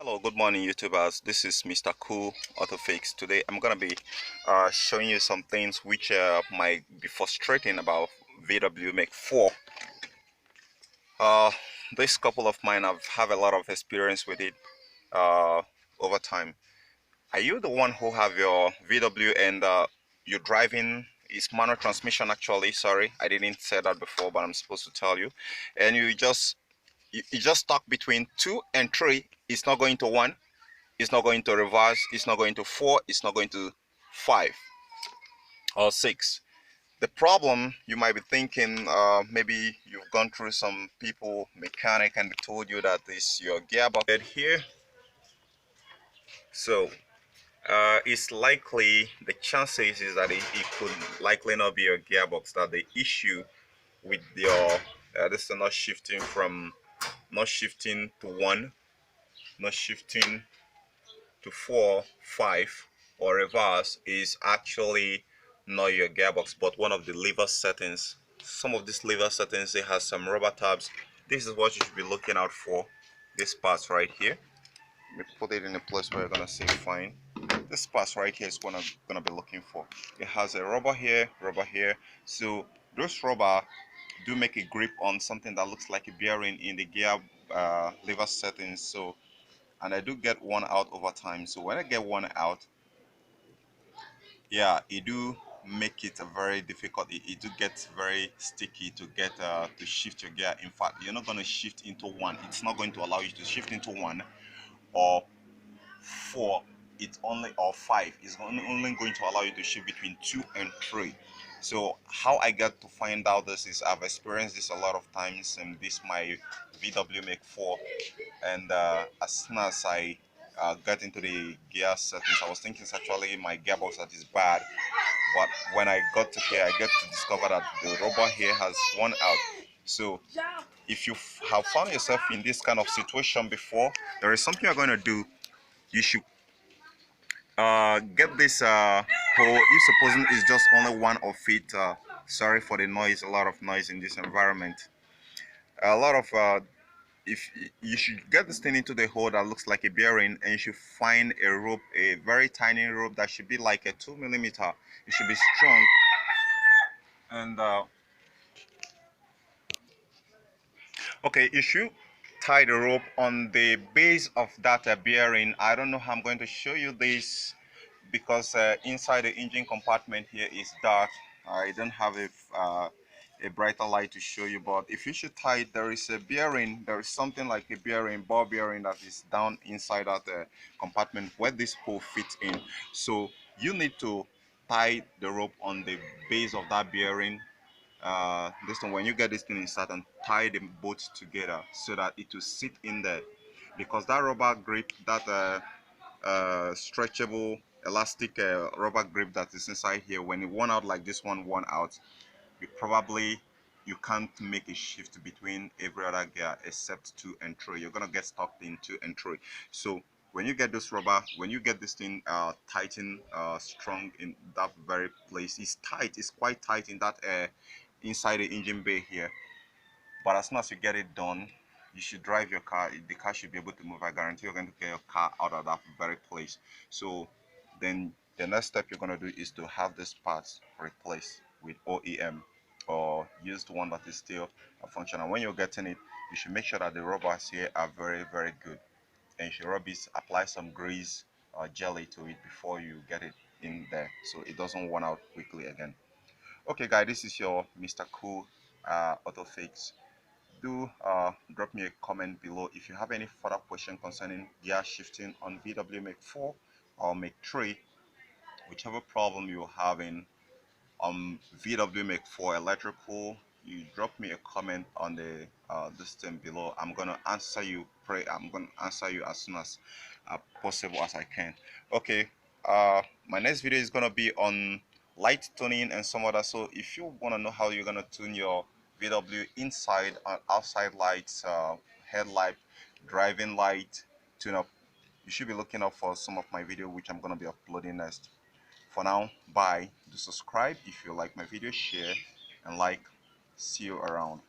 Hello, good morning, YouTubers. This is Mr. Cool Autofix. Today, I'm gonna be showing you some things which might be frustrating about VW Make 4. Uh, this couple of mine have a lot of experience with it over time. Are you the one who have your VW and you're driving? It's manual transmission actually. Sorry, I didn't say that before, but I'm supposed to tell you. And you just stuck between 2 and 3. It's not going to 1. It's not going to reverse. It's not going to 4. It's not going to 5 or 6. The problem, you might be thinking, maybe you've gone through some people, mechanic, and they told you that this your gearbox here. So it's likely, the chances is that it could likely not be your gearbox. That the issue with your this is not shifting to 1, not shifting to 4, 5, or reverse is actually not your gearbox, but one of the lever settings. Some of these lever settings, it has some rubber tabs. This is what you should be looking out for. This part right here. Let me put it in a place where you're gonna see fine. This part right here is what I'm gonna be looking for. It has a rubber here, rubber here. So those rubber do make a grip on something that looks like a bearing in the gear lever settings. So, and I do get one out over time. So when I get one out, yeah, it do make it a very difficult. It do get very sticky to get to shift your gear. In fact, you're not going to shift into 1. It's not going to allow you to shift into 1 or 4. It's only, or 5. It's only going to allow you to shift between 2 and 3. So how I get to find out this is I've experienced this a lot of times in this my VW Make 4, and as soon as I got into the gear settings, I was thinking it's actually my gearbox that is bad. But when I got to here, I get to discover that the rubber here has worn out. So if you have found yourself in this kind of situation before, there is something you're going to do. You should get this hole. If supposing it's just only one of it, sorry for the noise, a lot of noise in this environment. A lot of if you should get this thing into the hole that looks like a bearing, and you should find a rope, a very tiny rope that should be like a 2 millimeter. It should be strong, and okay, you should tie the rope on the base of that bearing. I don't know how I'm going to show you this because inside the engine compartment here is dark. I don't have a brighter light to show you, but if you should tie it, there is a bearing, there is something like a bearing, ball bearing, that is down inside that compartment where this hole fits in. So you need to tie the rope on the base of that bearing. This one, when you get this thing inside, and tie them both together so that it will sit in there, because that rubber grip, that stretchable elastic rubber grip that is inside here, when it worn out like this one worn out, you can't make a shift between every other gear except 2 and 3. You're gonna get stuck in 2 and 3. So when you get this rubber, when you get this thing tightened strong in that very place, it's tight, it's quite tight in that inside the engine bay here. But as soon as you get it done, you should drive your car. The car should be able to move. I guarantee you're going to get your car out of that very place. So then the next step you're going to do is to have this parts replaced with OEM, or use the one that is still functional. When you're getting it, you should make sure that the rubbers here are very, very good. And you should apply some grease or jelly to it before you get it in there, so it doesn't worn out quickly again. Okay guys, this is your Mr. Cool Auto Fix. Do drop me a comment below if you have any further question concerning gear shifting on VW Make 4 or Make 3, whichever problem you're having on VW Make 4 electrical. You drop me a comment on the this thing below. I'm gonna answer you. I'm gonna answer you as soon as possible as I can. Okay, my next video is gonna be on light tuning and some other. So if you want to know how you're gonna tune your VW inside and outside lights, headlight, driving light tune up, you should be looking up for some of my video which I'm gonna be uploading next. For now, bye. Do subscribe if you like my video, share and like. See you around.